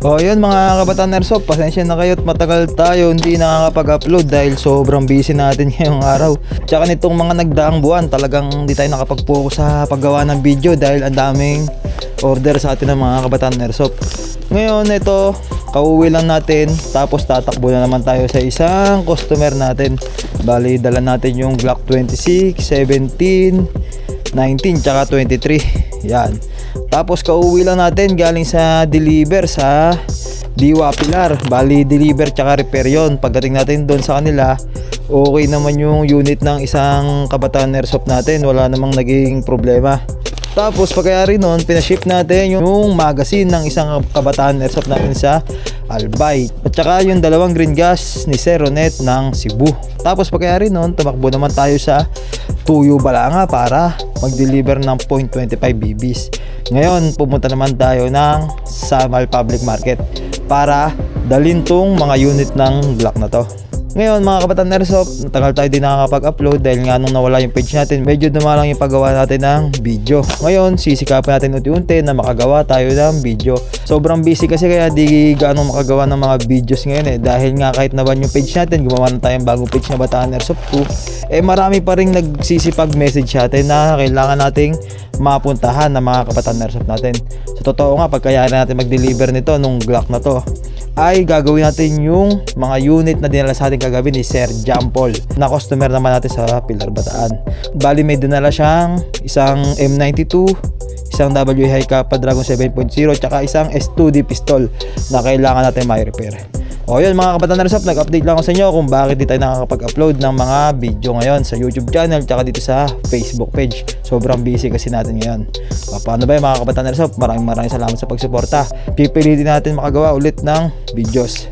O yun mga kabataan Airsoft, pasensya na kayo at matagal tayo hindi nakakapag-upload dahil sobrang busy natin ngayong araw. Tsaka nitong mga nagdaang buwan talagang hindi tayo nakapag-focus sa paggawa ng video dahil ang daming order sa atin ng mga kabataan Airsoft. Ngayon ito, kauwi lang natin tapos tatakbo na naman tayo sa isang customer natin. Bali dala natin yung Glock 26, 17, 19 tsaka 23. Yan. Tapos kauwi lang natin galing sa deliver sa Diwa Pilar. Bali deliver tsaka repair yon. Pagdating natin doon sa kanila, okay naman yung unit ng isang kabataan Airsoft natin. Wala namang naging problema. Tapos pagkayari nun, pinaship natin yung magazine ng isang kabataan Airsoft natin sa Albay. At saka yung dalawang green gas ni Sir Ronet ng Cebu. Tapos pagkayari nun, tumakbo naman tayo sa Tuyo Balanga para mag-deliver ng .25 BBs. Ngayon, pumunta naman tayo ng Samal Public Market para dalhin tong mga unit ng Glock na to. Ngayon mga kabataan Airsoft, natagal tayo din nakakapag-upload dahil nga nung nawala yung page natin, medyo dumalang yung paggawa natin ng video. Ngayon, sisikapin natin unti-unti na makagawa tayo ng video. Sobrang busy kasi kaya di gaano makagawa ng mga videos ngayon dahil nga kahit naban yung page natin, gumawa na tayong bagong page na Bataan Airsoft 2, marami pa rin nagsisipag message sa atin na kailangan nating mapuntahan ng mga kabataan Airsoft natin. Sa totoo nga, pagkayari natin mag-deliver nito nung Glock na to, ay gagawin natin yung mga unit na dinala sa atin kagabi ni Sir John Paul na customer naman natin sa Pilar Bataan. Bali may dinala siyang isang M92, isang WA High Kappa Dragon 7.0 tsaka isang S2D pistol na kailangan natin ma-repair. O yun mga kabataan Airsoft, nag-update lang ako sa inyo kung bakit di tayo nakakapag-upload ng mga video ngayon sa YouTube channel tsaka dito sa Facebook page. Sobrang busy kasi natin ngayon. Paano ba yung mga kabataan Airsoft? Maraming salamat sa pagsuporta. Pipilitin natin makagawa ulit ng videos.